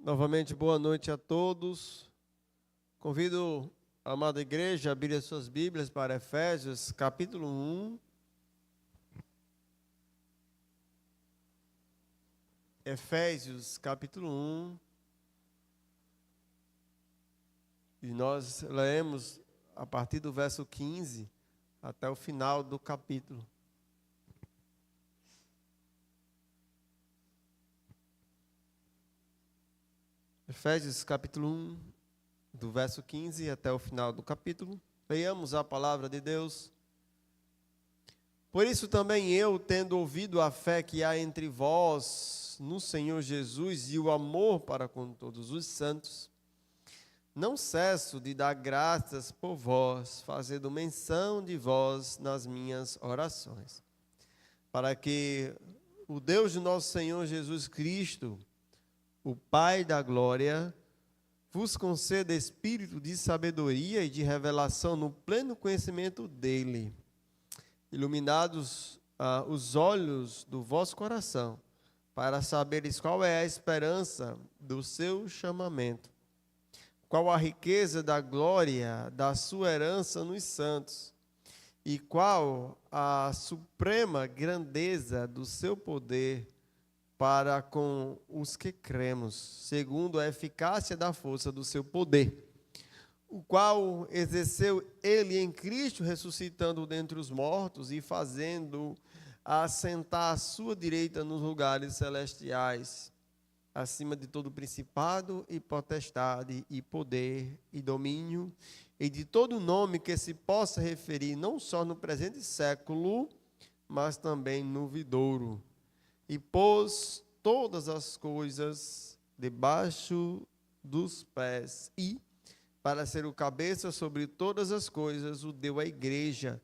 Novamente, boa noite a todos. Convido a amada igreja a abrir as suas Bíblias para Efésios, capítulo 1. Efésios, capítulo 1. E nós lemos a partir do verso 15 até o final do capítulo. Efésios, capítulo 1, do verso 15 até o final do capítulo. Leiamos a palavra de Deus. Por isso também eu, tendo ouvido a fé que há entre vós no Senhor Jesus e o amor para com todos os santos, não cesso de dar graças por vós, fazendo menção de vós nas minhas orações, para que o Deus de nosso Senhor Jesus Cristo, o Pai da glória, vos conceda espírito de sabedoria e de revelação no pleno conhecimento dele, iluminados os olhos do vosso coração, para saberes qual é a esperança do seu chamamento, qual a riqueza da glória da sua herança nos santos, e qual a suprema grandeza do seu poder para com os que cremos, segundo a eficácia da força do seu poder, o qual exerceu ele em Cristo, ressuscitando dentre os mortos e fazendo assentar à sua direita nos lugares celestiais, acima de todo principado e potestade e poder e domínio, e de todo nome que se possa referir, não só no presente século, mas também no vindouro. E pôs todas as coisas debaixo dos pés, e, para ser o cabeça sobre todas as coisas, o deu à igreja,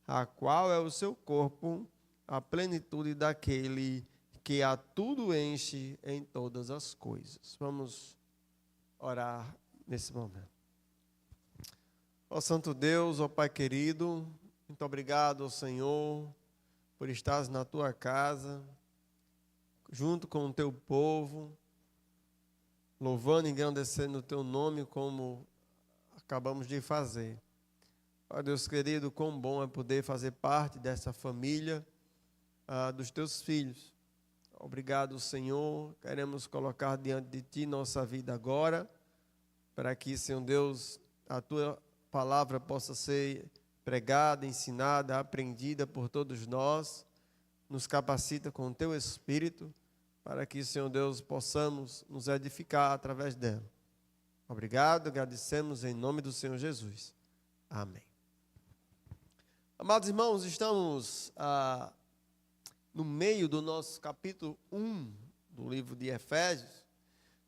a qual é o seu corpo, a plenitude daquele que a tudo enche em todas as coisas. Vamos orar nesse momento. Ó Santo Deus, ó Pai querido, muito obrigado, Senhor, por estares na tua casa, junto com o teu povo, louvando e engrandecendo o teu nome como acabamos de fazer. Ó Deus querido, quão bom é poder fazer parte dessa família dos teus filhos. Obrigado, Senhor. Queremos colocar diante de Ti nossa vida agora, para que, Senhor Deus, a Tua palavra possa ser pregada, ensinada, aprendida por todos nós. Nos capacita com o Teu Espírito, para que, Senhor Deus, possamos nos edificar através dela. Obrigado, agradecemos em nome do Senhor Jesus. Amém. Amados irmãos, estamos no meio do nosso capítulo 1 do livro de Efésios,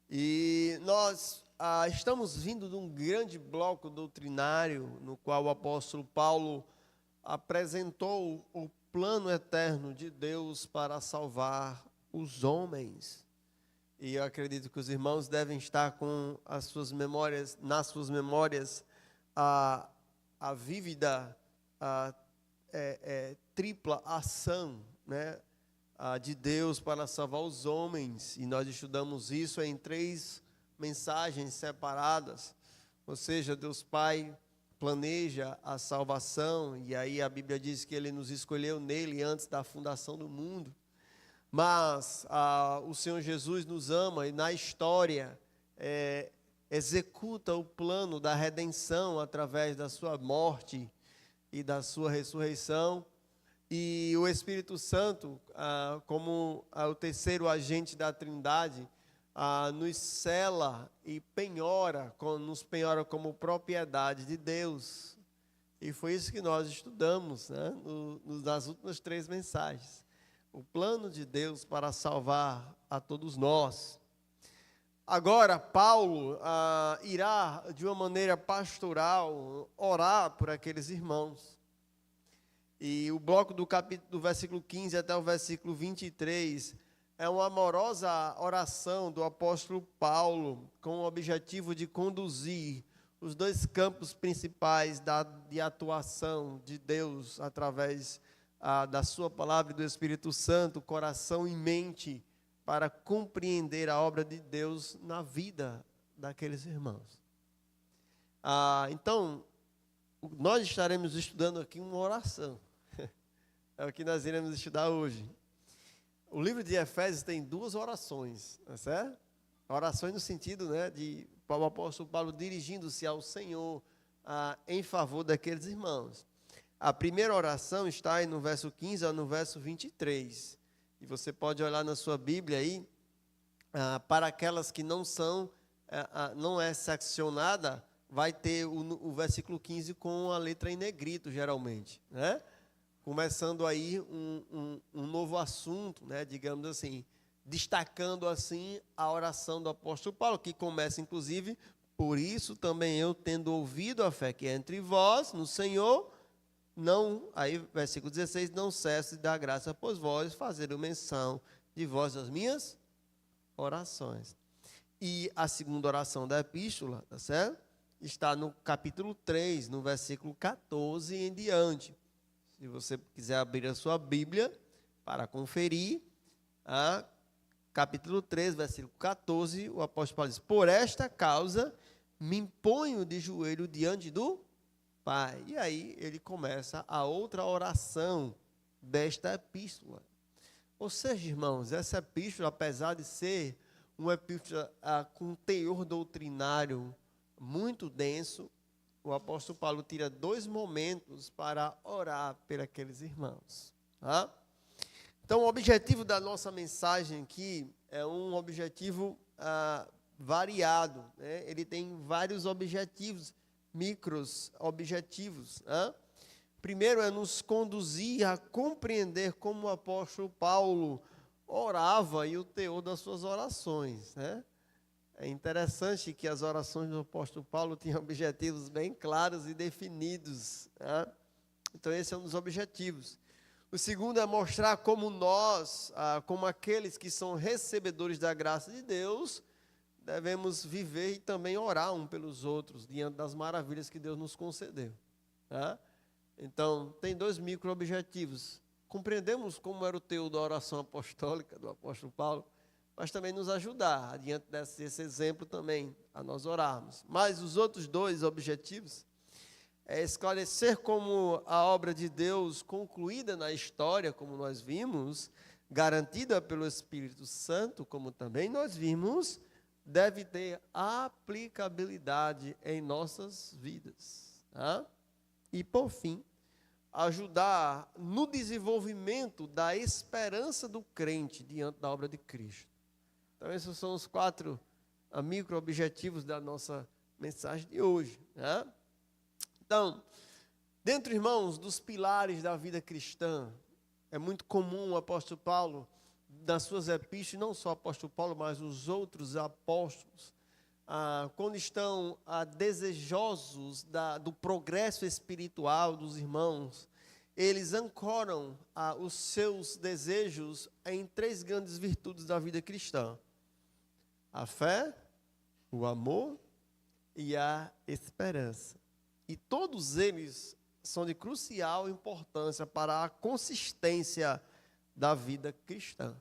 e nós estamos vindo de um grande bloco doutrinário, no qual o apóstolo Paulo apresentou o plano eterno de Deus para salvar os homens. E eu acredito que os irmãos devem estar com as suas memórias, nas suas memórias, a vívida, tripla ação, né, de Deus para salvar os homens. E nós estudamos isso em 3 mensagens separadas. Ou seja, Deus Pai planeja a salvação, e aí a Bíblia diz que Ele nos escolheu nele antes da fundação do mundo. Mas o Senhor Jesus nos ama e na história executa o plano da redenção através da sua morte e da sua ressurreição. E o Espírito Santo, como o terceiro agente da Trindade, nos cela e nos penhora como propriedade de Deus. E foi isso que nós estudamos, né, nas últimas 3 mensagens. O plano de Deus para salvar a todos nós. Agora, Paulo irá, de uma maneira pastoral, orar por aqueles irmãos. E o bloco do capítulo, do versículo 15 até o versículo 23, é uma amorosa oração do apóstolo Paulo, com o objetivo de conduzir os 2 campos principais de atuação de Deus através da sua palavra e do Espírito Santo, coração e mente, para compreender a obra de Deus na vida daqueles irmãos. Então, nós estaremos estudando aqui uma oração. É o que nós iremos estudar hoje. O livro de Efésios tem 2 orações, tá certo? Orações no sentido, né, de o apóstolo Paulo dirigindo-se ao Senhor em favor daqueles irmãos. A primeira oração está aí no verso 15 ao no verso 23. E você pode olhar na sua Bíblia aí, para aquelas que não são, não é seccionada, vai ter o versículo 15 com a letra em negrito, geralmente, né? Começando aí um novo assunto, né? Digamos assim, destacando assim a oração do apóstolo Paulo, que começa inclusive, por isso também eu, tendo ouvido a fé que é entre vós, no Senhor, não, aí versículo 16, não cesse de dar graça por vós, fazer menção de vós das minhas orações. E a segunda oração da epístola, tá certo? Está no capítulo 3, no versículo 14 em diante. Se você quiser abrir a sua Bíblia para conferir, capítulo 3, versículo 14, o apóstolo Paulo diz: por esta causa me imponho de joelho diante do Pai. E aí ele começa a outra oração desta epístola. Ou seja, irmãos, essa epístola, apesar de ser uma epístola com teor doutrinário muito denso, o apóstolo Paulo tira 2 momentos para orar por aqueles irmãos. Tá? Então, o objetivo da nossa mensagem aqui é um objetivo variado, né? Ele tem vários objetivos, micros objetivos. Né? Primeiro é nos conduzir a compreender como o apóstolo Paulo orava e o teor das suas orações, né? É interessante que as orações do apóstolo Paulo tinham objetivos bem claros e definidos. Né? Então, esse é um dos objetivos. O segundo é mostrar como nós, como aqueles que são recebedores da graça de Deus, devemos viver e também orar um pelos outros, diante das maravilhas que Deus nos concedeu. Né? Então, tem 2 micro-objetivos. Compreendemos como era o teor da oração apostólica do apóstolo Paulo, mas também nos ajudar, diante desse exemplo também, a nós orarmos. Mas os outros 2 objetivos é esclarecer como a obra de Deus concluída na história, como nós vimos, garantida pelo Espírito Santo, como também nós vimos, deve ter aplicabilidade em nossas vidas. Tá? E, por fim, ajudar no desenvolvimento da esperança do crente diante da obra de Cristo. Então, esses são os 4 micro-objetivos da nossa mensagem de hoje. Né? Então, dentro, irmãos, dos pilares da vida cristã, é muito comum o apóstolo Paulo, nas suas epístolas, não só o apóstolo Paulo, mas os outros apóstolos, quando estão desejosos do progresso espiritual dos irmãos, eles ancoram os seus desejos em 3 grandes virtudes da vida cristã: a fé, o amor e a esperança. E todos eles são de crucial importância para a consistência da vida cristã.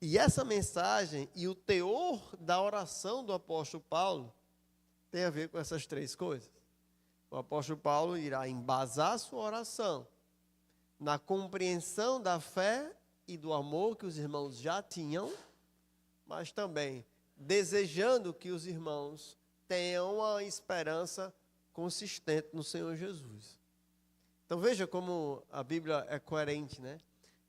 E essa mensagem e o teor da oração do apóstolo Paulo tem a ver com essas 3 coisas. O apóstolo Paulo irá embasar sua oração na compreensão da fé e do amor que os irmãos já tinham, mas também desejando que os irmãos tenham uma esperança consistente no Senhor Jesus. Então veja como a Bíblia é coerente, né?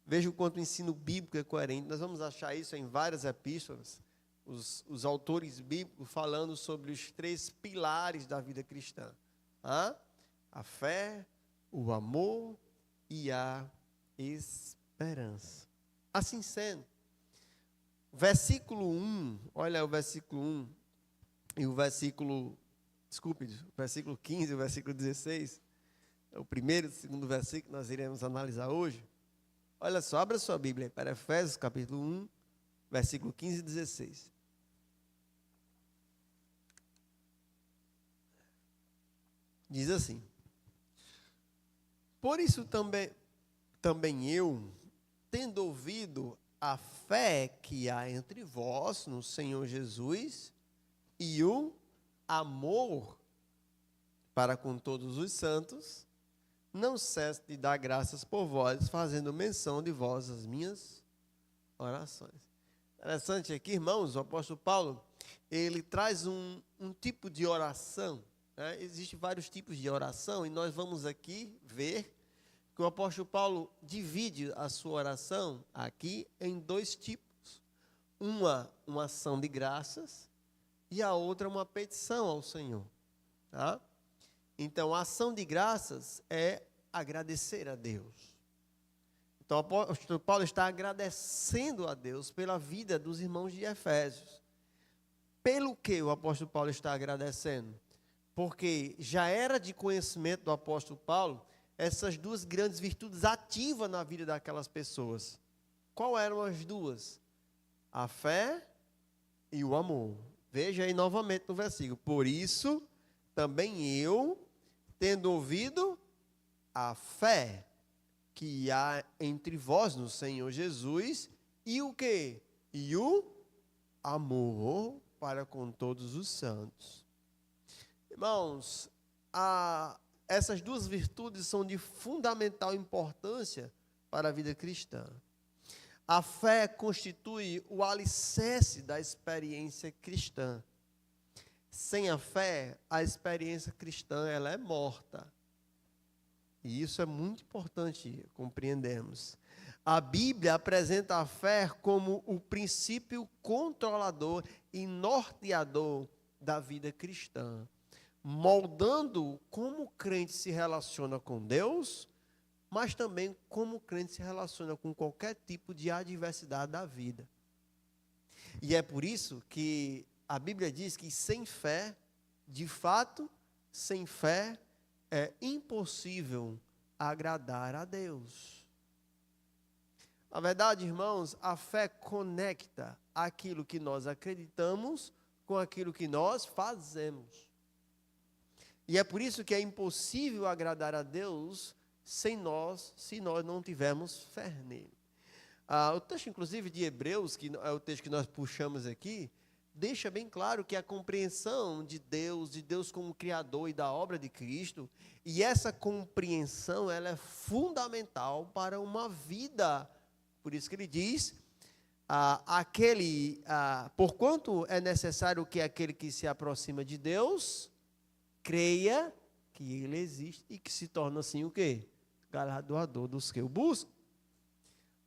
Veja o quanto o ensino bíblico é coerente. Nós vamos achar isso em várias epístolas, os autores bíblicos falando sobre os 3 pilares da vida cristã. A fé, o amor e a esperança. Assim sendo, versículo 1, olha o versículo 1 e o versículo 15 e o versículo 16, é o primeiro e o segundo versículo que nós iremos analisar hoje. Olha só, abra sua Bíblia para Efésios capítulo 1, versículo 15 e 16. Diz assim: por isso também eu, tendo ouvido a fé que há entre vós no Senhor Jesus e o amor para com todos os santos, não cesse de dar graças por vós, fazendo menção de vós as minhas orações. Interessante aqui, irmãos, o apóstolo Paulo, ele traz um tipo de oração, né? Existem vários tipos de oração, e nós vamos aqui ver que o apóstolo Paulo divide a sua oração aqui em dois tipos. Uma ação de graças, e a outra uma petição ao Senhor, tá? Então, a ação de graças é agradecer a Deus. Então, o apóstolo Paulo está agradecendo a Deus pela vida dos irmãos de Efésios. Pelo que o apóstolo Paulo está agradecendo? Porque já era de conhecimento do apóstolo Paulo essas duas grandes virtudes ativas na vida daquelas pessoas. Qual eram as duas? A fé e o amor. Veja aí novamente no versículo. Por isso, também eu, tendo ouvido a fé que há entre vós no Senhor Jesus, e o quê? E o amor para com todos os santos. Irmãos, essas duas virtudes são de fundamental importância para a vida cristã. A fé constitui o alicerce da experiência cristã. Sem a fé, a experiência cristã ela é morta. E isso é muito importante compreendermos. A Bíblia apresenta a fé como o princípio controlador e norteador da vida cristã, moldando como o crente se relaciona com Deus, mas também como o crente se relaciona com qualquer tipo de adversidade da vida. E é por isso que a Bíblia diz que sem fé, de fato, sem fé, é impossível agradar a Deus. Na verdade, irmãos, a fé conecta aquilo que nós acreditamos com aquilo que nós fazemos. E é por isso que é impossível agradar a Deus sem nós, se nós não tivermos fé nele. O texto, inclusive, de Hebreus, que é o texto que nós puxamos aqui, deixa bem claro que a compreensão de Deus como Criador e da obra de Cristo, e essa compreensão ela é fundamental para uma vida. Por isso que ele diz, porquanto é necessário que aquele que se aproxima de Deus, creia que ele existe e que se torna assim o quê? Galardoador dos que o buscam.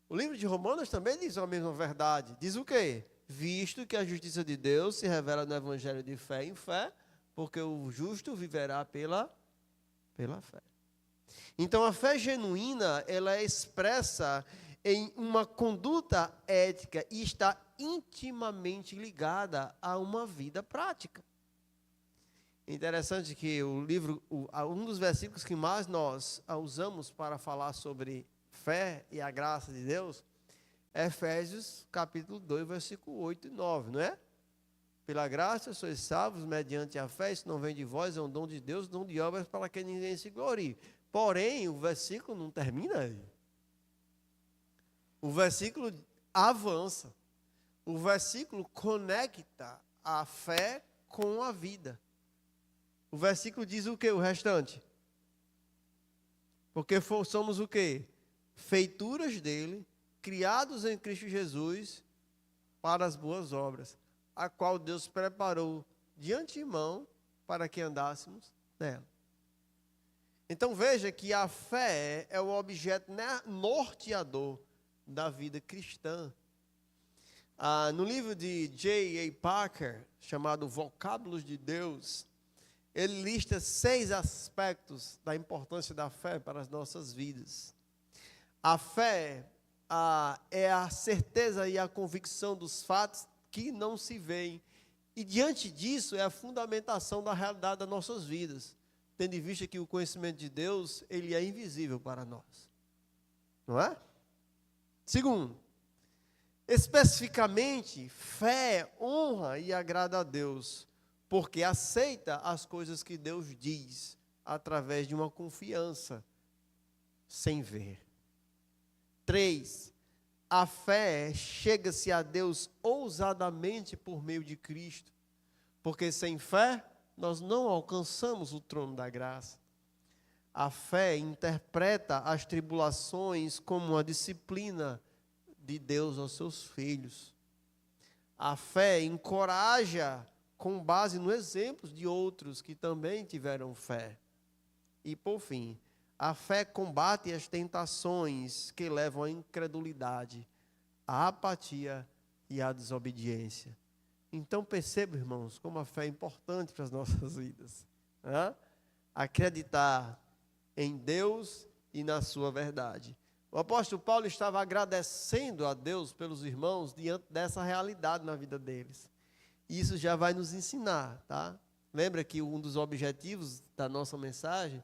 O livro de Romanos também diz a mesma verdade. Diz o quê? Visto que a justiça de Deus se revela no evangelho de fé em fé, porque o justo viverá pela fé. Então, a fé genuína, ela é expressa em uma conduta ética e está intimamente ligada a uma vida prática. Interessante que um dos versículos que mais nós usamos para falar sobre fé e a graça de Deus é Efésios capítulo 2, versículo 8 e 9, não é? Pela graça sois salvos mediante a fé, isso não vem de vós, é um dom de Deus, dom de obras para que ninguém se glorie. Porém, o versículo não termina aí. O versículo avança. O versículo conecta a fé com a vida. O versículo diz o que? O restante? Porque somos o quê? Feituras dele, criados em Cristo Jesus para as boas obras, a qual Deus preparou de antemão para que andássemos nela. Então veja que a fé é o objeto norteador da vida cristã. No livro de J.A. Packer, chamado Vocábulos de Deus, ele lista 6 aspectos da importância da fé para as nossas vidas. A fé é a certeza e a convicção dos fatos que não se veem. E diante disso é a fundamentação da realidade das nossas vidas, tendo em vista que o conhecimento de Deus, ele é invisível para nós. Não é? Segundo, especificamente, fé honra e agrada a Deus, porque aceita as coisas que Deus diz através de uma confiança sem ver. 3, a fé chega-se a Deus ousadamente por meio de Cristo, porque sem fé nós não alcançamos o trono da graça. A fé interpreta as tribulações como uma disciplina de Deus aos seus filhos. A fé encoraja com base no exemplo de outros que também tiveram fé. E, por fim, a fé combate as tentações que levam à incredulidade, à apatia e à desobediência. Então, perceba, irmãos, como a fé é importante para as nossas vidas. Acreditar em Deus e na sua verdade. O apóstolo Paulo estava agradecendo a Deus pelos irmãos diante dessa realidade na vida deles. Isso já vai nos ensinar, tá? Lembra que um dos objetivos da nossa mensagem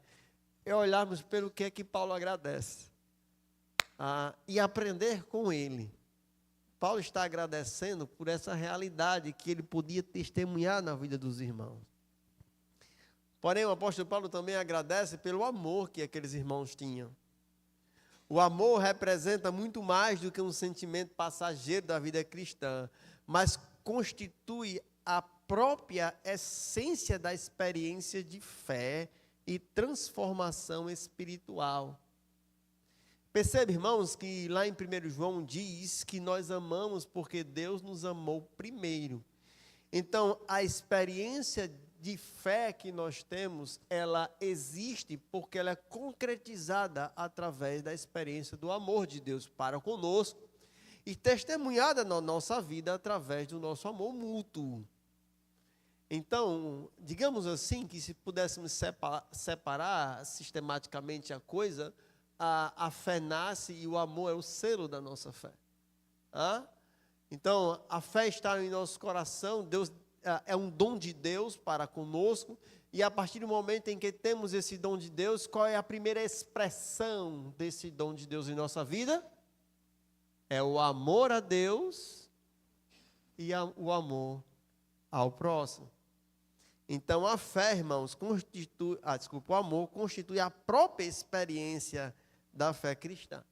é olharmos pelo que é que Paulo agradece e aprender com ele. Paulo está agradecendo por essa realidade que ele podia testemunhar na vida dos irmãos. Porém, o apóstolo Paulo também agradece pelo amor que aqueles irmãos tinham. O amor representa muito mais do que um sentimento passageiro da vida cristã, mas constitui a própria essência da experiência de fé e transformação espiritual. Percebe, irmãos, que lá em 1 João diz que nós amamos porque Deus nos amou primeiro. Então, a experiência de fé que nós temos, ela existe porque ela é concretizada através da experiência do amor de Deus para conosco e testemunhada na nossa vida através do nosso amor mútuo. Então, digamos assim, que se pudéssemos separar sistematicamente a coisa, a fé nasce e o amor é o selo da nossa fé. Então, a fé está em nosso coração, Deus é um dom de Deus para conosco, e a partir do momento em que temos esse dom de Deus, qual é a primeira expressão desse dom de Deus em nossa vida? É o amor a Deus e o amor ao próximo. Então, a fé, irmãos, o amor constitui a própria experiência da fé cristã.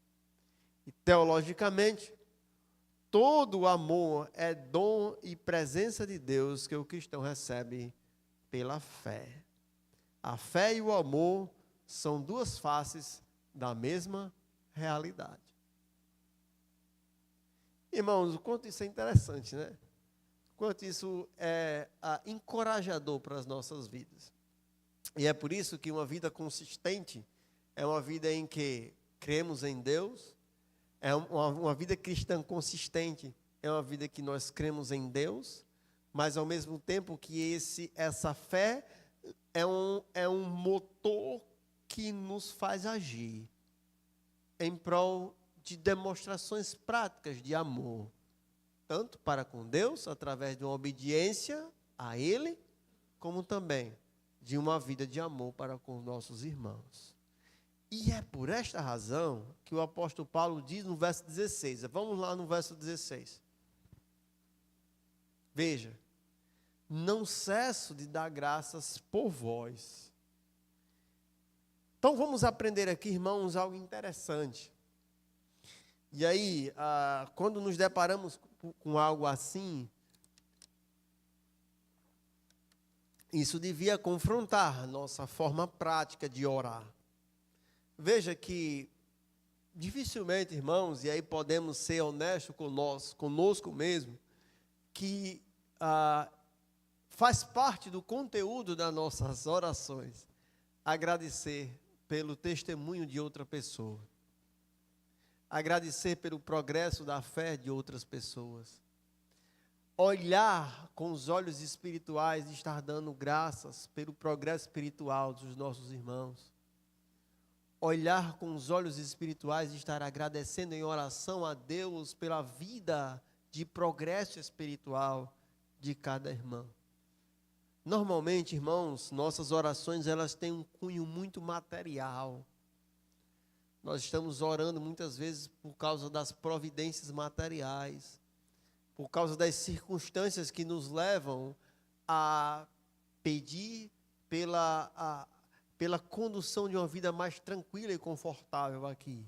E, teologicamente, todo o amor é dom e presença de Deus que o cristão recebe pela fé. A fé e o amor são duas faces da mesma realidade. Irmãos, o quanto isso é interessante, né? Quanto isso é encorajador para as nossas vidas. E é por isso que uma vida consistente é uma vida em que cremos em Deus, é uma vida cristã consistente, é uma vida que nós cremos em Deus, mas ao mesmo tempo que essa fé é um motor que nos faz agir em prol de demonstrações práticas de amor, tanto para com Deus, através de uma obediência a Ele, como também de uma vida de amor para com os nossos irmãos. E é por esta razão que o apóstolo Paulo diz no verso 16. Vamos lá no verso 16. Veja. Não cesso de dar graças por vós. Então vamos aprender aqui, irmãos, algo interessante. E aí, quando nos deparamos com algo assim, isso devia confrontar nossa forma prática de orar. Veja que dificilmente, irmãos, e aí podemos ser honestos conosco mesmo, que faz parte do conteúdo das nossas orações agradecer pelo testemunho de outra pessoa, agradecer pelo progresso da fé de outras pessoas, olhar com os olhos espirituais e estar dando graças pelo progresso espiritual dos nossos irmãos, olhar com os olhos espirituais e estar agradecendo em oração a Deus pela vida de progresso espiritual de cada irmão. Normalmente, irmãos, nossas orações elas têm um cunho muito material. Nós estamos orando muitas vezes por causa das providências materiais, por causa das circunstâncias que nos levam a pedir pela condução de uma vida mais tranquila e confortável aqui.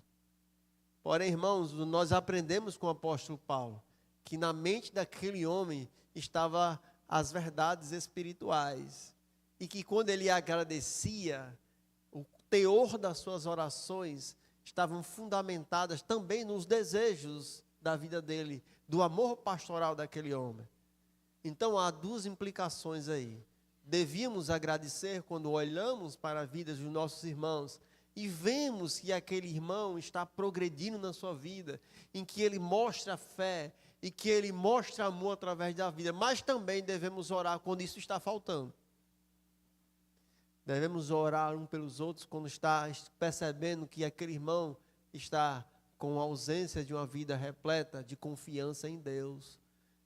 Porém, irmãos, nós aprendemos com o apóstolo Paulo que na mente daquele homem estavam as verdades espirituais. E que quando ele agradecia, o teor das suas orações estavam fundamentadas também nos desejos da vida dele, do amor pastoral daquele homem. Então há duas implicações aí. Devíamos agradecer quando olhamos para a vida dos nossos irmãos e vemos que aquele irmão está progredindo na sua vida, em que ele mostra fé e que ele mostra amor através da vida. Mas também devemos orar quando isso está faltando. Devemos orar uns pelos outros quando está percebendo que aquele irmão está com ausência de uma vida repleta de confiança em Deus.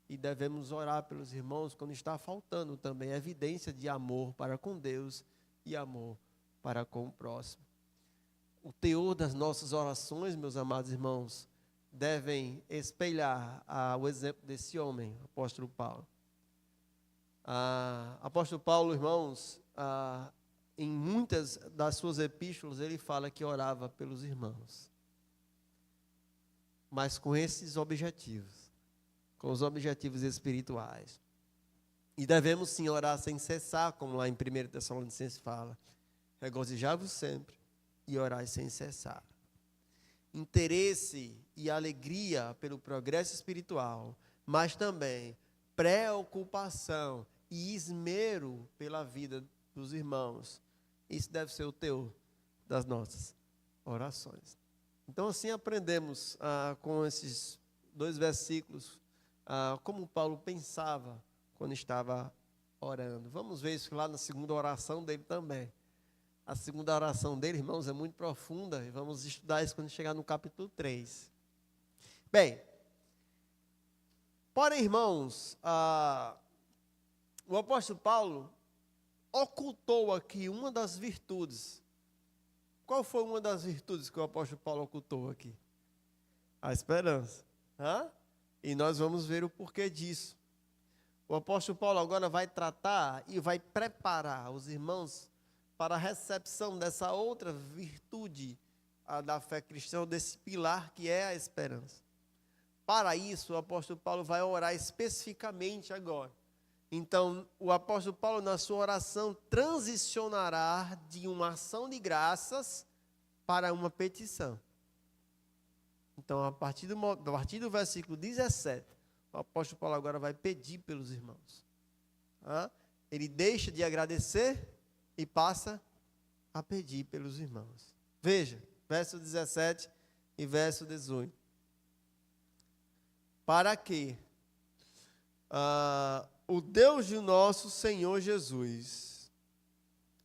E devemos orar pelos irmãos quando está faltando também evidência de amor para com Deus e amor para com o próximo. O teor das nossas orações, meus amados irmãos, devem espelhar o exemplo desse homem, o apóstolo Paulo. Apóstolo Paulo, irmãos, em muitas das suas epístolas, ele fala que orava pelos irmãos. Mas com esses objetivos. Com os objetivos espirituais. E devemos sim orar sem cessar, como lá em 1 Tessalonicenses fala. Regozijai-vos sempre e orai sem cessar. Interesse e alegria pelo progresso espiritual, mas também preocupação e esmero pela vida dos irmãos. Isso deve ser o teor das nossas orações. Então assim aprendemos com esses 2 versículos como Paulo pensava quando estava orando. Vamos ver isso lá na segunda oração dele também. A segunda oração dele, irmãos, é muito profunda e vamos estudar isso quando chegar no capítulo 3. Bem, porém, irmãos, o apóstolo Paulo ocultou aqui uma das virtudes. Qual foi uma das virtudes que o apóstolo Paulo ocultou aqui? A esperança. E nós vamos ver o porquê disso. O apóstolo Paulo agora vai tratar e vai preparar os irmãos para a recepção dessa outra virtude da fé cristã, desse pilar que é a esperança. Para isso, o apóstolo Paulo vai orar especificamente agora. Então, o apóstolo Paulo, na sua oração, transicionará de uma ação de graças para uma petição. Então, a partir do versículo 17, o apóstolo Paulo agora vai pedir pelos irmãos. Ele deixa de agradecer e passa a pedir pelos irmãos. Veja, verso 17 e verso 18. Para que o Deus de nosso Senhor Jesus,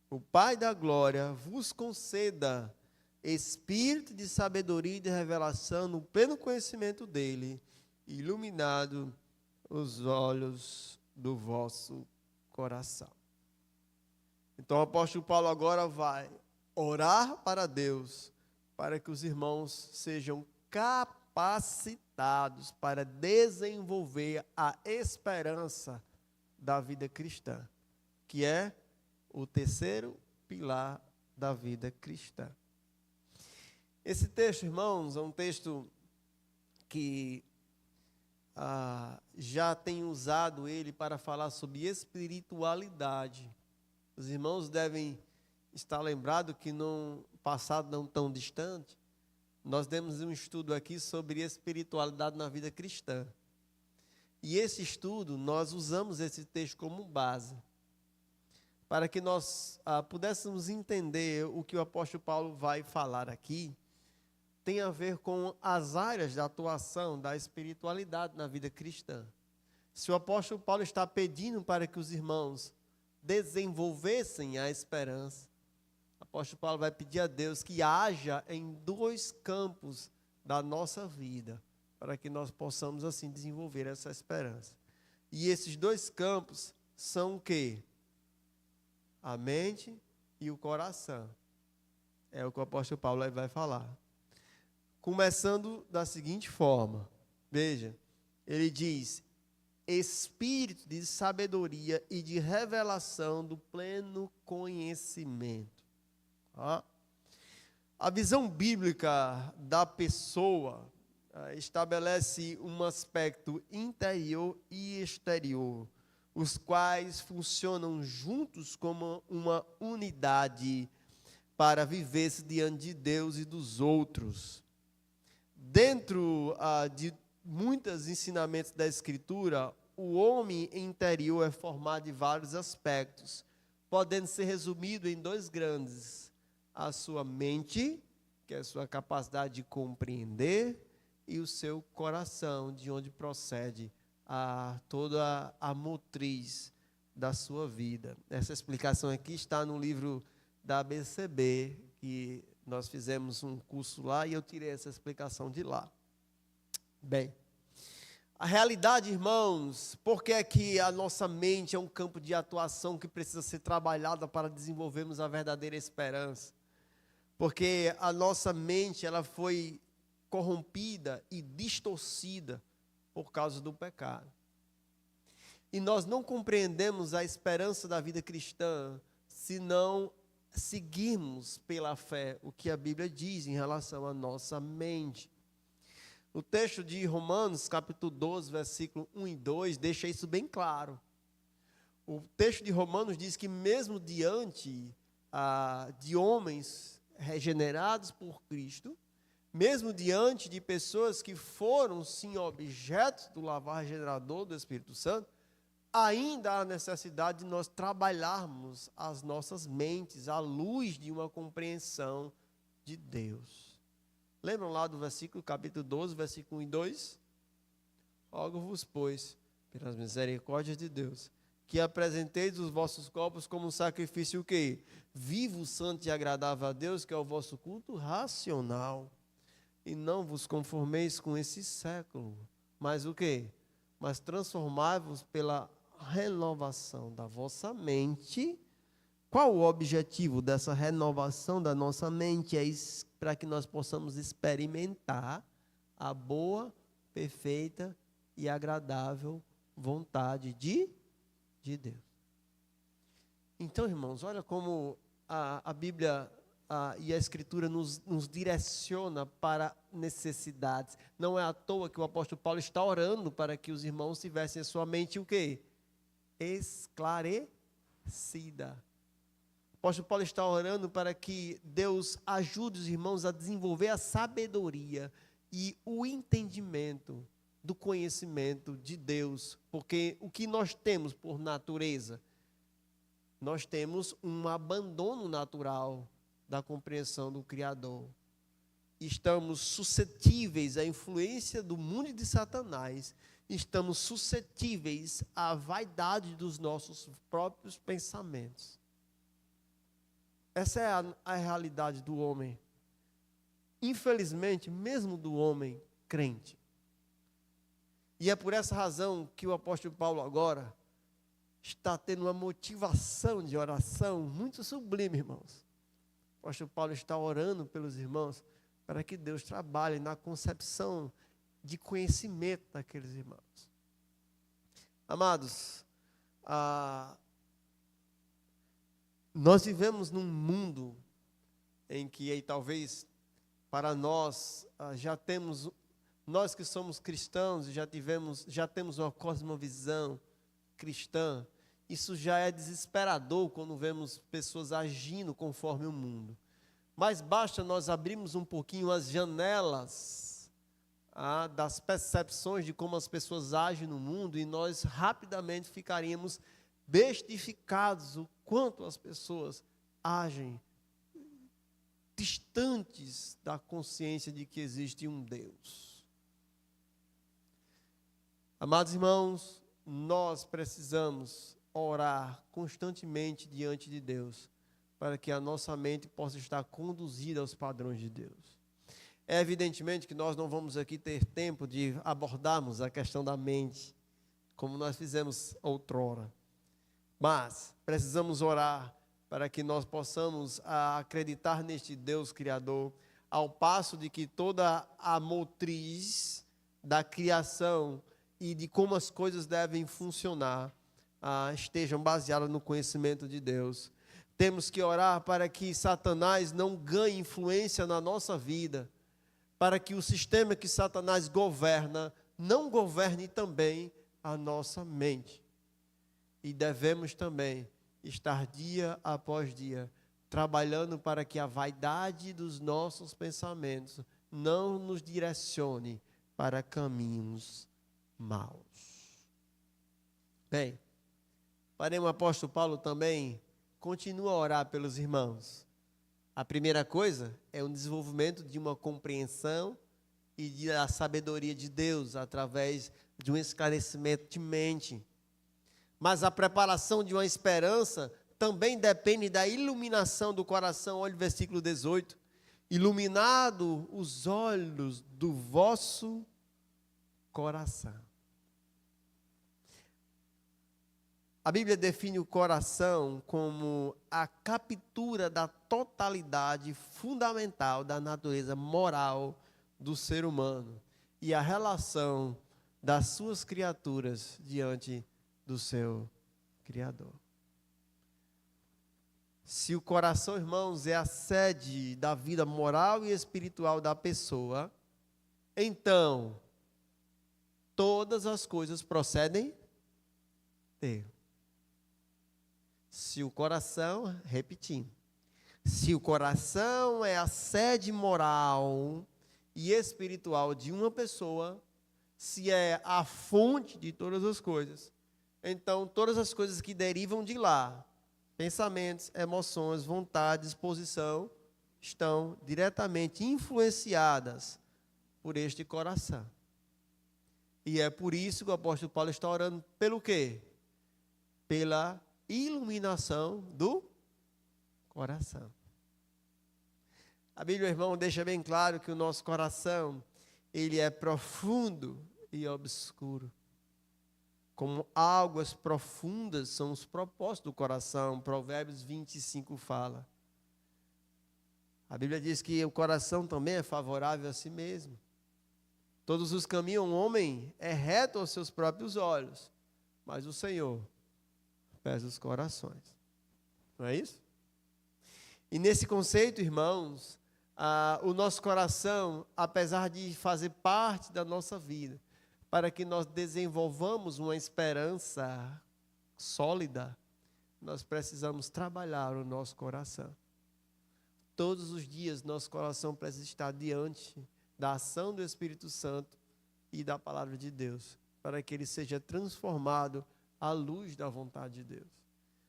o Pai da glória, vos conceda espírito de sabedoria e de revelação no pleno conhecimento dele, iluminado os olhos do vosso coração. Então o apóstolo Paulo agora vai orar para Deus, para que os irmãos sejam capacitados para desenvolver a esperança da vida cristã, que é o terceiro pilar da vida cristã. Esse texto, irmãos, é um texto que já tem usado ele para falar sobre espiritualidade. Os irmãos devem estar lembrados que num passado não tão distante, nós demos um estudo aqui sobre espiritualidade na vida cristã. E esse estudo, nós usamos esse texto como base, para que nós pudéssemos entender o que o apóstolo Paulo vai falar aqui, tem a ver com as áreas da atuação da espiritualidade na vida cristã. Se o apóstolo Paulo está pedindo para que os irmãos desenvolvessem a esperança, o apóstolo Paulo vai pedir a Deus que haja em 2 campos da nossa vida, para que nós possamos assim desenvolver essa esperança. E esses 2 campos são o quê? A mente e o coração. É o que o apóstolo Paulo vai falar. Começando da seguinte forma, veja, ele diz, espírito de sabedoria e de revelação do pleno conhecimento. A visão bíblica da pessoa estabelece um aspecto interior e exterior, os quais funcionam juntos como uma unidade para viver-se diante de Deus e dos outros. Dentro de muitos ensinamentos da Escritura, o homem interior é formado de vários aspectos, podendo ser resumido em dois grandes: a sua mente, que é a sua capacidade de compreender, e o seu coração, de onde procede toda a motriz da sua vida. Essa explicação aqui está no livro da ABCB, que nós fizemos um curso lá e eu tirei essa explicação de lá. Bem, a realidade, irmãos, porque é que a nossa mente é um campo de atuação que precisa ser trabalhada para desenvolvermos a verdadeira esperança? Porque a nossa mente, ela foi corrompida e distorcida por causa do pecado. E nós não compreendemos a esperança da vida cristã se não seguirmos pela fé o que a Bíblia diz em relação à nossa mente. O texto de Romanos, capítulo 12, versículo 1 e 2, deixa isso bem claro. O texto de Romanos diz que mesmo diante de homens regenerados por Cristo, mesmo diante de pessoas que foram, sim, objetos do lavar regenerador do Espírito Santo, ainda há necessidade de nós trabalharmos as nossas mentes à luz de uma compreensão de Deus. Lembram lá do versículo, capítulo 12, versículo 1 e 2? Rogo-vos, pois, pelas misericórdias de Deus, que apresenteis os vossos corpos como um sacrifício o quê? Vivo, santo e agradável a Deus, que é o vosso culto racional. E não vos conformeis com esse século, mas o quê? Mas transformai-vos pela renovação da vossa mente. Qual o objetivo dessa renovação da nossa mente? É para que nós possamos experimentar a boa, perfeita e agradável vontade de Deus. Então, irmãos, olha como a Bíblia e a Escritura nos direciona para necessidades. Não é à toa que o apóstolo Paulo está orando para que os irmãos tivessem a sua mente o quê? Esclarecida. O apóstolo Paulo está orando para que Deus ajude os irmãos a desenvolver a sabedoria e o entendimento do conhecimento de Deus, porque o que nós temos por natureza, nós temos um abandono natural da compreensão do Criador. Estamos suscetíveis à influência do mundo e de Satanás, estamos suscetíveis à vaidade dos nossos próprios pensamentos. Essa é a realidade do homem. Infelizmente, mesmo do homem crente. E é por essa razão que o apóstolo Paulo agora está tendo uma motivação de oração muito sublime, irmãos. O apóstolo Paulo está orando pelos irmãos para que Deus trabalhe na concepção de conhecimento daqueles irmãos. Amados, nós vivemos num mundo em que aí, talvez para nós nós que somos cristãos e já temos uma cosmovisão cristã, isso já é desesperador quando vemos pessoas agindo conforme o mundo. Mas basta nós abrirmos um pouquinho as janelas das percepções de como as pessoas agem no mundo e nós rapidamente ficaríamos bestificados o quanto as pessoas agem distantes da consciência de que existe um Deus. Amados irmãos, nós precisamos orar constantemente diante de Deus, para que a nossa mente possa estar conduzida aos padrões de Deus. É evidentemente que nós não vamos aqui ter tempo de abordarmos a questão da mente, como nós fizemos outrora. Mas precisamos orar para que nós possamos acreditar neste Deus Criador, ao passo de que toda a motriz da criação e de como as coisas devem funcionar estejam baseadas no conhecimento de Deus. Temos que orar para que Satanás não ganhe influência na nossa vida, para que o sistema que Satanás governa não governe também a nossa mente. E devemos também estar dia após dia trabalhando para que a vaidade dos nossos pensamentos não nos direcione para caminhos maus. Bem, porém o apóstolo Paulo também continua a orar pelos irmãos. A primeira coisa é o desenvolvimento de uma compreensão e da sabedoria de Deus através de um esclarecimento de mente. Mas a preparação de uma esperança também depende da iluminação do coração. Olha o versículo 18. Iluminado os olhos do vosso coração. A Bíblia define o coração como a captura da totalidade fundamental da natureza moral do ser humano e a relação das suas criaturas diante do seu Criador. Se o coração, irmãos, é a sede da vida moral e espiritual da pessoa, então todas as coisas procedem dele. Se o coração, repetindo, se o coração é a sede moral e espiritual de uma pessoa, se é a fonte de todas as coisas, então todas as coisas que derivam de lá, pensamentos, emoções, vontade, disposição, estão diretamente influenciadas por este coração. E é por isso que o apóstolo Paulo está orando pelo quê? Pela iluminação do coração. A Bíblia, irmão, deixa bem claro que o nosso coração, ele é profundo e obscuro. Como águas profundas são os propósitos do coração. Provérbios 25 fala. A Bíblia diz que o coração também é favorável a si mesmo. Todos os caminhos do homem é reto aos seus próprios olhos, mas o Senhor pesa os corações. Não é isso? E nesse conceito, irmãos, o nosso coração, apesar de fazer parte da nossa vida, para que nós desenvolvamos uma esperança sólida, nós precisamos trabalhar o nosso coração. Todos os dias, nosso coração precisa estar diante da ação do Espírito Santo e da palavra de Deus, para que ele seja transformado à luz da vontade de Deus.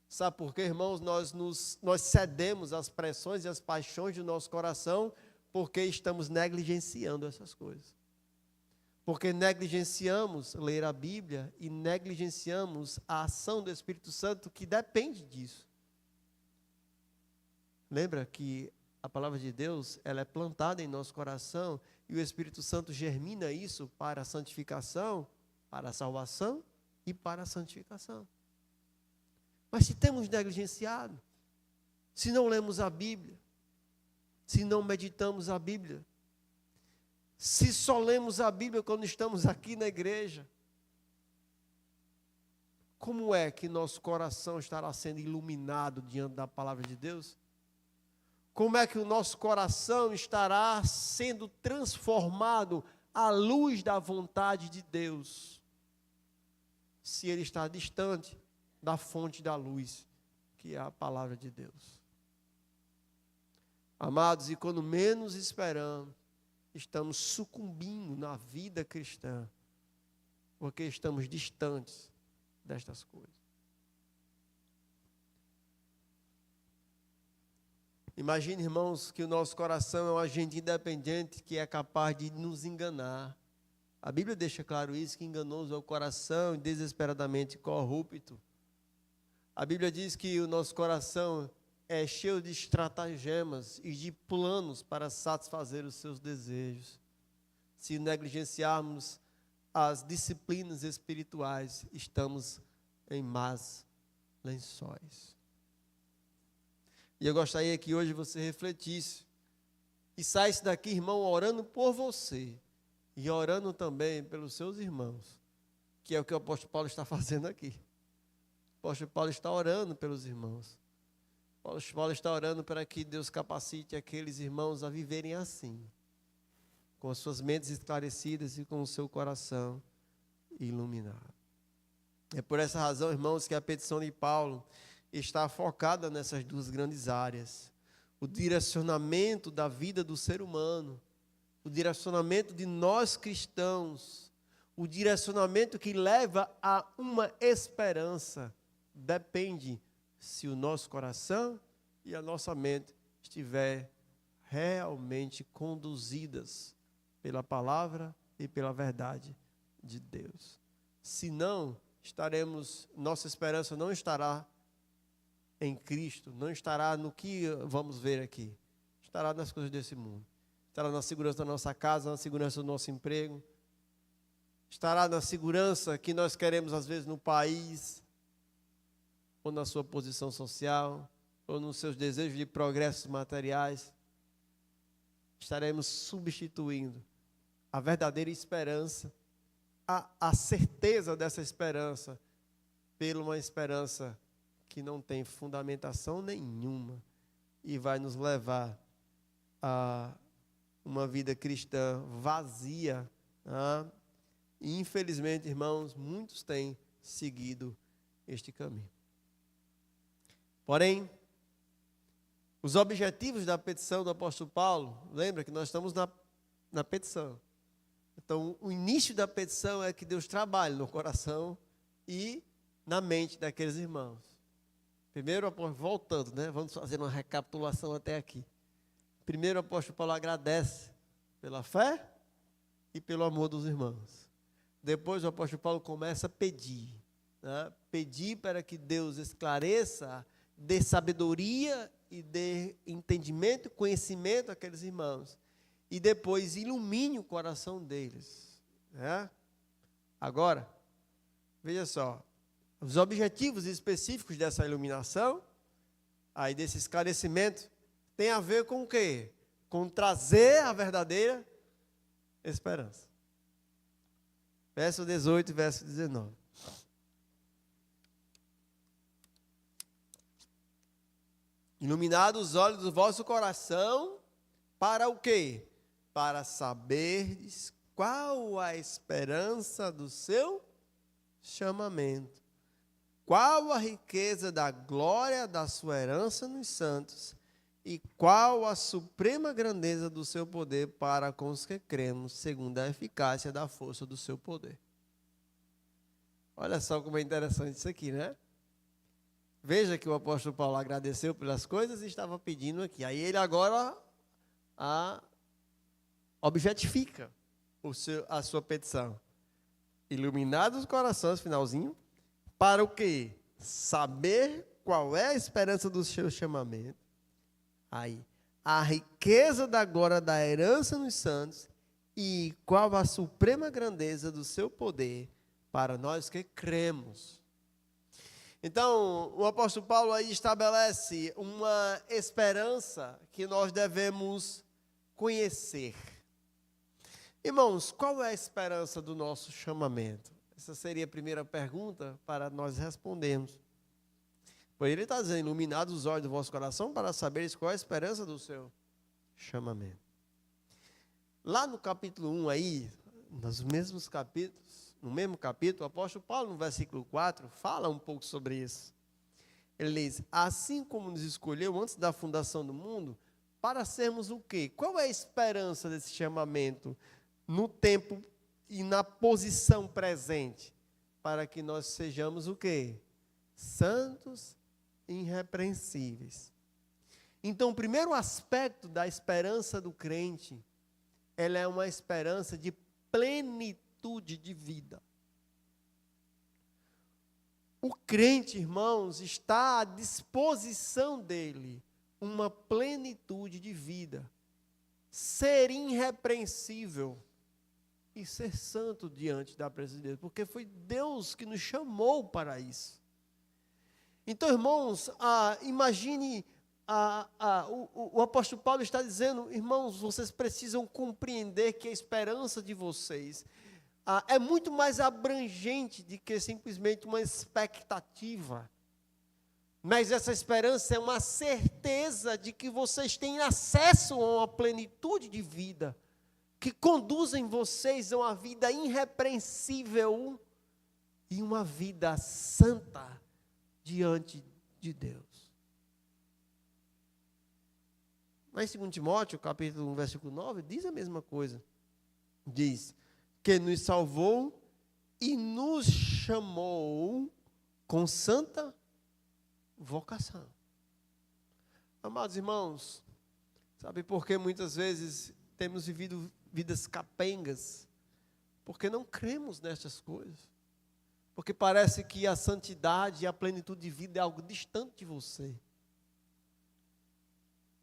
Sabe por quê, irmãos? Nós cedemos às pressões e às paixões do nosso coração, porque estamos negligenciando essas coisas. Porque negligenciamos ler a Bíblia e negligenciamos a ação do Espírito Santo que depende disso. Lembra que a palavra de Deus, ela é plantada em nosso coração e o Espírito Santo germina isso para a santificação, para a salvação e para a santificação. Mas se temos negligenciado, se não lemos a Bíblia, se não meditamos a Bíblia, se só lemos a Bíblia quando estamos aqui na igreja, como é que nosso coração estará sendo iluminado diante da palavra de Deus? Como é que o nosso coração estará sendo transformado à luz da vontade de Deus, se ele está distante da fonte da luz, que é a palavra de Deus? Amados, e quando menos esperamos, estamos sucumbindo na vida cristã, porque estamos distantes destas coisas. Imagine, irmãos, que o nosso coração é um agente independente que é capaz de nos enganar. A Bíblia deixa claro isso, que enganoso é o coração e desesperadamente corrupto. A Bíblia diz que o nosso coração é cheio de estratagemas e de planos para satisfazer os seus desejos. Se negligenciarmos as disciplinas espirituais, estamos em más lençóis. E eu gostaria que hoje você refletisse e saísse daqui, irmão, orando por você e orando também pelos seus irmãos, que é o que o apóstolo Paulo está fazendo aqui. O apóstolo Paulo está orando pelos irmãos. Paulo está orando para que Deus capacite aqueles irmãos a viverem assim, com as suas mentes esclarecidas e com o seu coração iluminado. É por essa razão, irmãos, que a petição de Paulo está focada nessas duas grandes áreas. O direcionamento da vida do ser humano, o direcionamento de nós cristãos, o direcionamento que leva a uma esperança, depende se o nosso coração e a nossa mente estiver realmente conduzidas pela palavra e pela verdade de Deus. Se não, nossa esperança não estará em Cristo, não estará no que vamos ver aqui, estará nas coisas desse mundo, estará na segurança da nossa casa, na segurança do nosso emprego, estará na segurança que nós queremos às vezes no país, ou na sua posição social, ou nos seus desejos de progressos materiais. Estaremos substituindo a verdadeira esperança, a certeza dessa esperança, por uma esperança que não tem fundamentação nenhuma e vai nos levar a uma vida cristã vazia. E infelizmente, irmãos, muitos têm seguido este caminho. Porém, os objetivos da petição do apóstolo Paulo, lembra que nós estamos na petição. Então, o início da petição é que Deus trabalhe no coração e na mente daqueles irmãos. Primeiro, voltando, vamos fazer uma recapitulação até aqui. Primeiro, o apóstolo Paulo agradece pela fé e pelo amor dos irmãos. Depois, o apóstolo Paulo começa a pedir. Pedir para que Deus esclareça, dê sabedoria e dê entendimento e conhecimento àqueles irmãos. E depois ilumine o coração deles. Agora, veja só, os objetivos específicos dessa iluminação, aí desse esclarecimento, tem a ver com o quê? Com trazer a verdadeira esperança. Verso 18 e verso 19. Iluminados os olhos do vosso coração, para o quê? Para saberdes qual a esperança do seu chamamento, qual a riqueza da glória da sua herança nos santos, e qual a suprema grandeza do seu poder para com os que cremos, segundo a eficácia da força do seu poder. Olha só como é interessante isso aqui, Veja que o apóstolo Paulo agradeceu pelas coisas e estava pedindo aqui. Aí ele agora objetifica a sua petição. Iluminados os corações, finalzinho, para o quê? Saber qual é a esperança do seu chamamento. Aí, a riqueza da glória da herança nos santos e qual a suprema grandeza do seu poder para nós que cremos. Então, o apóstolo Paulo aí estabelece uma esperança que nós devemos conhecer. Irmãos, qual é a esperança do nosso chamamento? Essa seria a primeira pergunta para nós respondermos. Pois ele está dizendo, iluminados os olhos do vosso coração para saberes qual é a esperança do seu chamamento. Lá no capítulo 1 aí, nos mesmos capítulos, no mesmo capítulo, o apóstolo Paulo, no versículo 4, fala um pouco sobre isso. Ele diz, assim como nos escolheu antes da fundação do mundo, para sermos o quê? Qual é a esperança desse chamamento no tempo e na posição presente? Para que nós sejamos o quê? Santos e irrepreensíveis. Então, o primeiro aspecto da esperança do crente, ela é uma esperança de plenitude de vida. O crente, irmãos, está à disposição dele uma plenitude de vida. Ser irrepreensível e ser santo diante da presença de Deus, porque foi Deus que nos chamou para isso. Então, irmãos, imagine, o apóstolo Paulo está dizendo, irmãos, vocês precisam compreender que a esperança de vocês é muito mais abrangente do que simplesmente uma expectativa. Mas essa esperança é uma certeza de que vocês têm acesso a uma plenitude de vida, que conduzem vocês a uma vida irrepreensível e uma vida santa diante de Deus. Mas em 2 Timóteo, capítulo 1, versículo 9, diz a mesma coisa. Diz que nos salvou e nos chamou com santa vocação. Amados irmãos, sabe por que muitas vezes temos vivido vidas capengas? Porque não cremos nessas coisas. Porque parece que a santidade e a plenitude de vida é algo distante de você.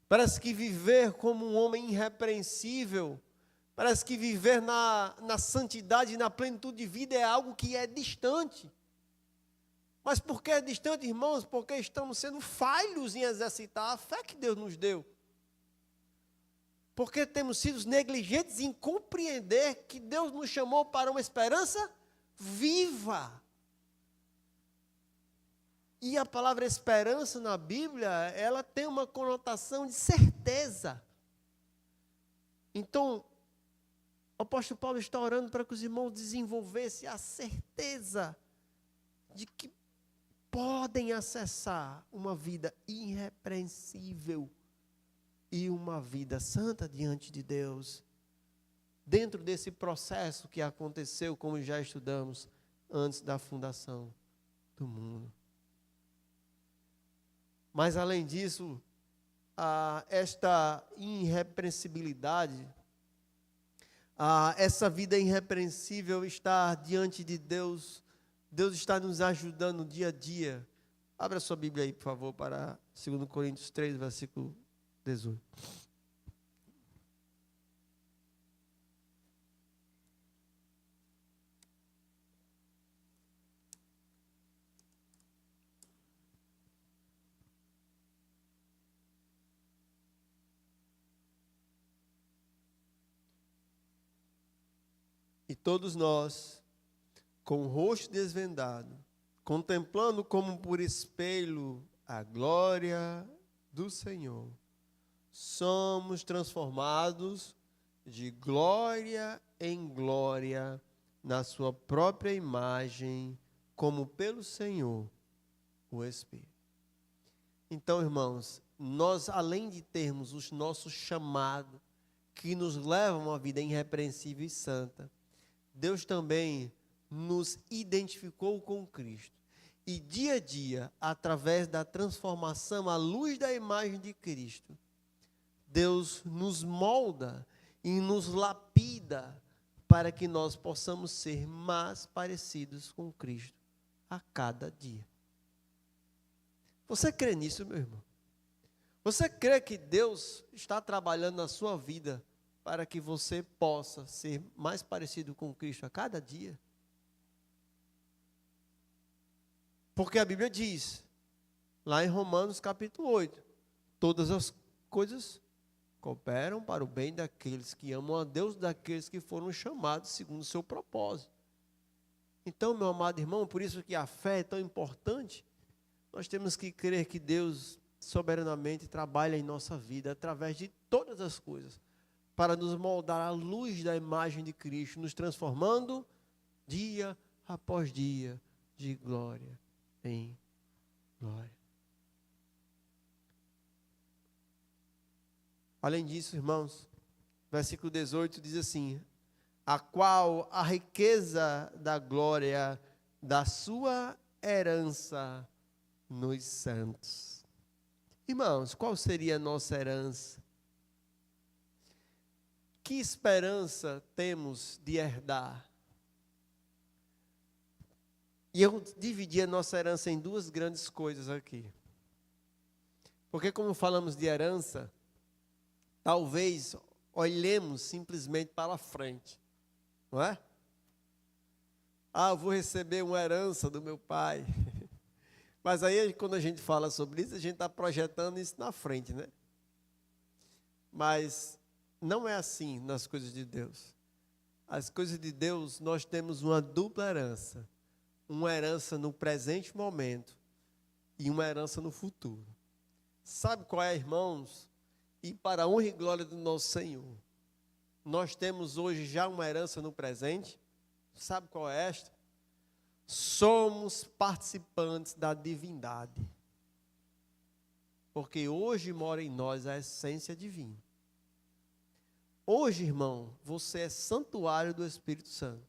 Parece que viver como um homem irrepreensível, parece que viver na santidade e na plenitude de vida é algo que é distante. Mas por que é distante, irmãos? Porque estamos sendo falhos em exercitar a fé que Deus nos deu. Porque temos sido negligentes em compreender que Deus nos chamou para uma esperança viva. E a palavra esperança na Bíblia, ela tem uma conotação de certeza. Então, o apóstolo Paulo está orando para que os irmãos desenvolvessem a certeza de que podem acessar uma vida irrepreensível e uma vida santa diante de Deus, dentro desse processo que aconteceu, como já estudamos, antes da fundação do mundo. Mas, além disso, esta irrepreensibilidade, essa vida irrepreensível estar diante de Deus, Deus está nos ajudando dia a dia. Abra sua Bíblia aí, por favor, para 2 Coríntios 3, versículo 18. E todos nós, com o rosto desvendado, contemplando como por espelho a glória do Senhor, somos transformados de glória em glória na sua própria imagem, como pelo Senhor, o Espírito. Então, irmãos, nós, além de termos os nossos chamados, que nos levam a uma vida irrepreensível e santa, Deus também nos identificou com Cristo. E dia a dia, através da transformação à luz da imagem de Cristo, Deus nos molda e nos lapida para que nós possamos ser mais parecidos com Cristo a cada dia. Você crê nisso, meu irmão? Você crê que Deus está trabalhando na sua vida para que você possa ser mais parecido com Cristo a cada dia? Porque a Bíblia diz, lá em Romanos capítulo 8, todas as coisas cooperam para o bem daqueles que amam a Deus, daqueles que foram chamados segundo o seu propósito. Então, meu amado irmão, por isso que a fé é tão importante, nós temos que crer que Deus soberanamente trabalha em nossa vida através de todas as coisas, para nos moldar à luz da imagem de Cristo, nos transformando dia após dia de glória em glória. Além disso, irmãos, versículo 18 diz assim: a qual a riqueza da glória da sua herança nos santos. Irmãos, qual seria a nossa herança? Que esperança temos de herdar? E eu dividi a nossa herança em duas grandes coisas aqui. Porque como falamos de herança, talvez olhemos simplesmente para frente, não é? Eu vou receber uma herança do meu pai. Mas aí, quando a gente fala sobre isso, a gente está projetando isso na frente, né? Mas não é assim nas coisas de Deus. As coisas de Deus, nós temos uma dupla herança. Uma herança no presente momento e uma herança no futuro. Sabe qual é, irmãos? E para a honra e glória do nosso Senhor, nós temos hoje já uma herança no presente. Sabe qual é esta? Somos participantes da divindade. Porque hoje mora em nós a essência divina. Hoje, irmão, você é santuário do Espírito Santo.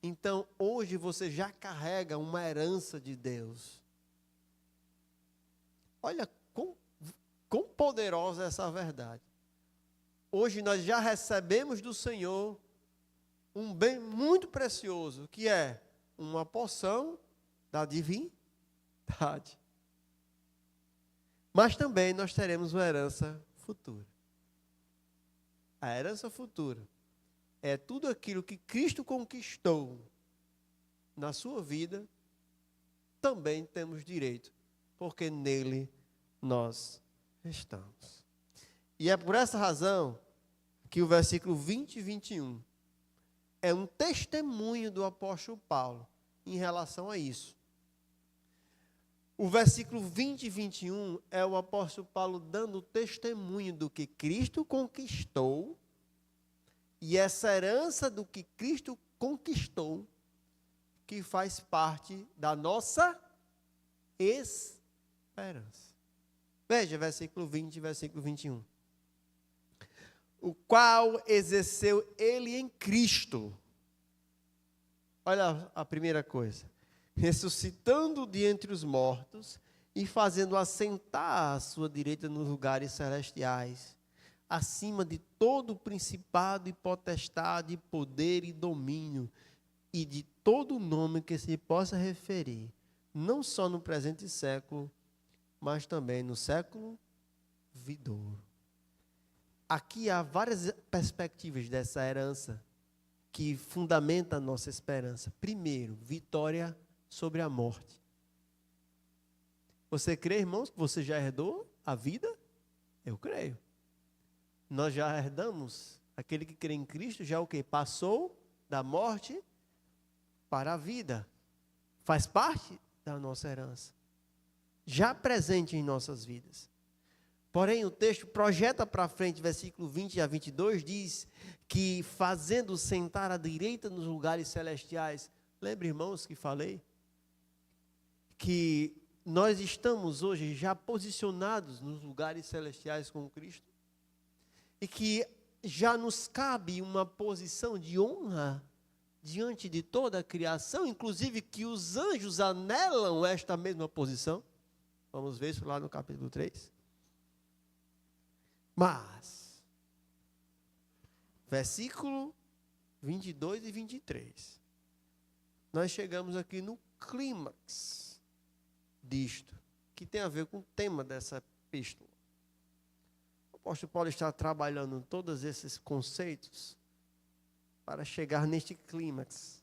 Então, hoje você já carrega uma herança de Deus. Olha quão poderosa é essa verdade. Hoje nós já recebemos do Senhor um bem muito precioso, que é uma porção da divindade. Mas também nós teremos uma herança futura. A herança futura é tudo aquilo que Cristo conquistou na sua vida, também temos direito, porque nele nós estamos. E é por essa razão que o versículo 20 e 21 é um testemunho do apóstolo Paulo em relação a isso. O versículo 20 e 21 é o apóstolo Paulo dando testemunho do que Cristo conquistou, e essa herança do que Cristo conquistou, que faz parte da nossa esperança. Veja, versículo 20 e versículo 21. O qual exerceu ele em Cristo. Olha a primeira coisa. Ressuscitando de entre os mortos e fazendo assentar à sua direita nos lugares celestiais, acima de todo principado e potestade, poder e domínio, e de todo nome que se possa referir, não só no presente século, mas também no século vindouro. Aqui há várias perspectivas dessa herança que fundamenta a nossa esperança. Primeiro, vitória sobre a morte. Você crê, irmãos, que você já herdou a vida? Eu creio. Nós já herdamos, aquele que crê em Cristo, já o quê? Passou da morte para a vida. Faz parte da nossa herança. Já presente em nossas vidas. Porém, o texto projeta para frente, versículo 20 a 22, diz que fazendo sentar à direita nos lugares celestiais. Lembra, irmãos, que falei? Que nós estamos hoje já posicionados nos lugares celestiais com Cristo. E que já nos cabe uma posição de honra diante de toda a criação, inclusive que os anjos anelam esta mesma posição. Vamos ver isso lá no capítulo 3. Mas, versículo 22 e 23, nós chegamos aqui no clímax disto, que tem a ver com o tema dessa epístola. O apóstolo Paulo está trabalhando todos esses conceitos para chegar neste clímax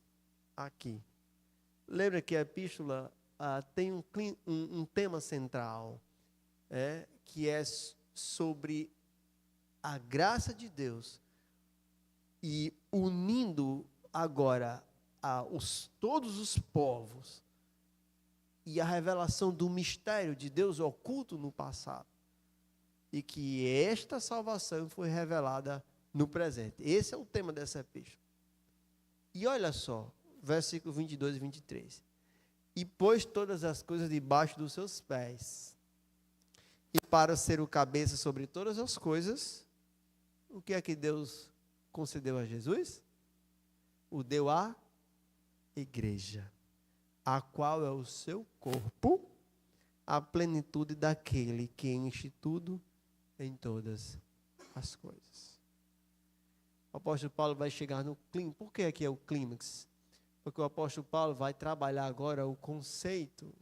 aqui. Lembra que a epístola tem um tema central, que é sobre a graça de Deus e unindo agora todos os povos e a revelação do mistério de Deus oculto no passado e que esta salvação foi revelada no presente. Esse é o tema dessa epístola. E olha só, versículo 22 e 23. E pôs todas as coisas debaixo dos seus pés. E para ser o cabeça sobre todas as coisas, o que é que Deus concedeu a Jesus? O deu à igreja, a qual é o seu corpo, a plenitude daquele que enche tudo em todas as coisas. O apóstolo Paulo vai chegar no clímax. Por que aqui é o clímax? Porque o apóstolo Paulo vai trabalhar agora o conceito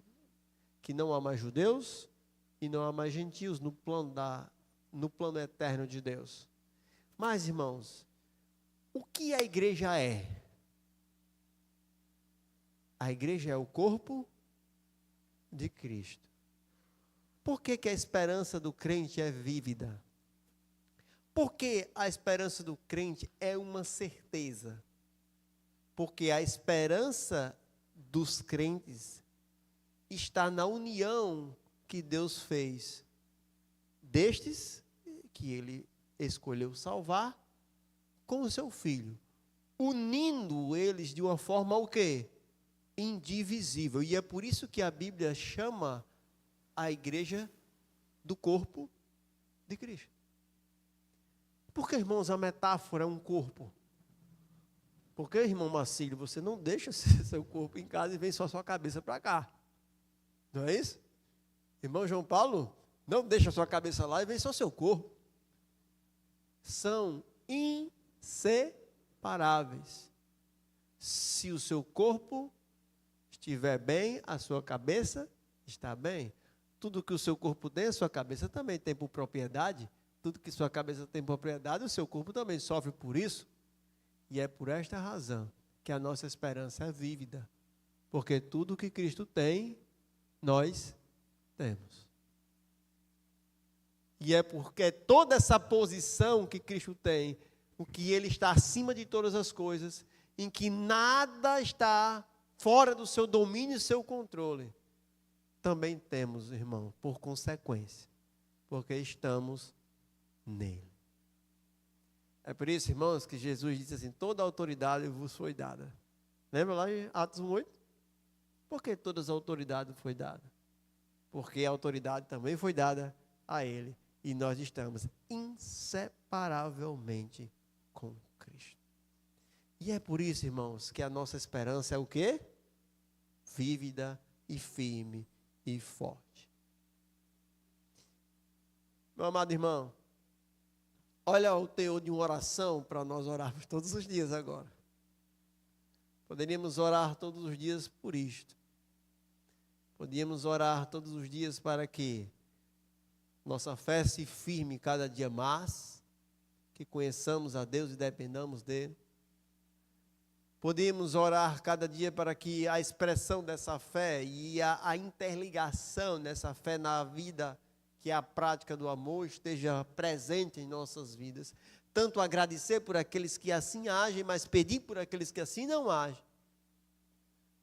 que não há mais judeus e não há mais gentios no plano eterno de Deus. Mas, irmãos, o que a igreja é? A igreja é o corpo de Cristo. Por que a esperança do crente é vívida? Porque a esperança do crente é uma certeza. Porque a esperança dos crentes está na união que Deus fez destes que ele escolheu salvar com o seu Filho, unindo eles de uma forma o quê? Indivisível. E é por isso que a Bíblia chama a igreja do corpo de Cristo. Porque, irmãos, a metáfora é um corpo. Porque, irmão Marcílio, você não deixa seu corpo em casa e vem só a sua cabeça para cá. Não é isso? Irmão João Paulo, não deixa a sua cabeça lá e vem só seu corpo. São inseparáveis. Se o seu corpo estiver bem, a sua cabeça está bem. Tudo que o seu corpo tem, a sua cabeça também tem por propriedade. Tudo que sua cabeça tem por propriedade, o seu corpo também sofre por isso. E é por esta razão que a nossa esperança é vívida. Porque tudo que Cristo tem, nós temos. E é porque toda essa posição que Cristo tem, o que Ele está acima de todas as coisas, em que nada está fora do seu domínio e seu controle, também temos, irmão, por consequência, porque estamos nele. É por isso, irmãos, que Jesus disse assim, toda a autoridade vos foi dada. Lembra lá em Atos 1:8? Por que toda a autoridade foi dada? Porque a autoridade também foi dada a ele. E nós estamos inseparavelmente com Cristo. E é por isso, irmãos, que a nossa esperança é o quê? Vívida e firme e forte. Meu amado irmão, olha o teor de uma oração para nós orarmos todos os dias agora. Poderíamos orar todos os dias por isto. Podíamos orar todos os dias para que nossa fé se firme cada dia mais, que conheçamos a Deus e dependamos dEle. Podíamos orar cada dia para que a expressão dessa fé e a interligação dessa fé na vida, que é a prática do amor, esteja presente em nossas vidas. Tanto agradecer por aqueles que assim agem, mas pedir por aqueles que assim não agem.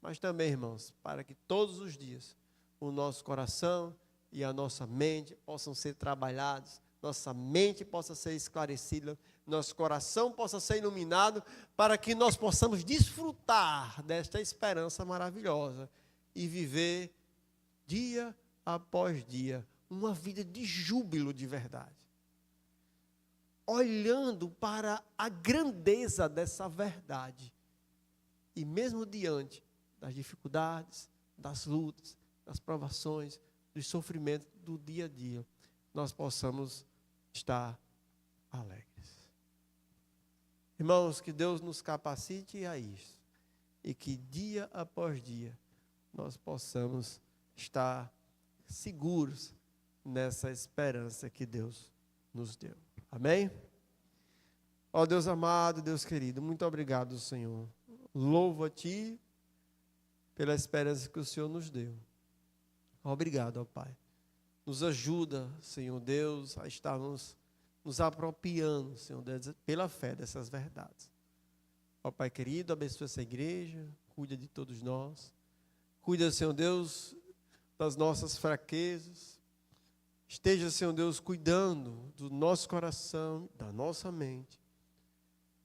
Mas também, irmãos, para que todos os dias o nosso coração e a nossa mente possam ser trabalhados, nossa mente possa ser esclarecida, nosso coração possa ser iluminado, para que nós possamos desfrutar desta esperança maravilhosa e viver dia após dia uma vida de júbilo de verdade. Olhando para a grandeza dessa verdade e mesmo diante das dificuldades, das lutas, das provações, dos sofrimentos do dia a dia, nós possamos estar alegres. Irmãos, que Deus nos capacite a isso e que dia após dia nós possamos estar seguros nessa esperança que Deus nos deu. Amém? Ó Deus amado, Deus querido, muito obrigado, Senhor. Louvo a Ti pela esperança que o Senhor nos deu. Obrigado, ó Pai. Nos ajuda, Senhor Deus, a estarmos nos apropriando, Senhor Deus, pela fé dessas verdades. Ó Pai querido, abençoa essa igreja, cuida de todos nós. Cuida, Senhor Deus, das nossas fraquezas. Esteja, Senhor Deus, cuidando do nosso coração, da nossa mente,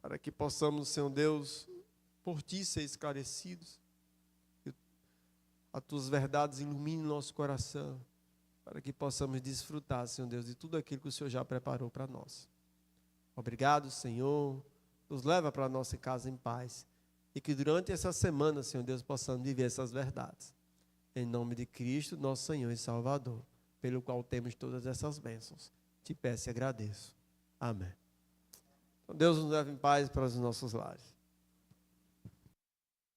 para que possamos, Senhor Deus, por Ti ser esclarecidos. Que as Tuas verdades iluminem nosso coração, para que possamos desfrutar, Senhor Deus, de tudo aquilo que o Senhor já preparou para nós. Obrigado, Senhor. Nos leva para a nossa casa em paz. E que durante essa semana, Senhor Deus, possamos viver essas verdades. Em nome de Cristo, nosso Senhor e Salvador, pelo qual temos todas essas bênçãos. Te peço e agradeço. Amém. Então, Deus nos leve em paz para os nossos lares.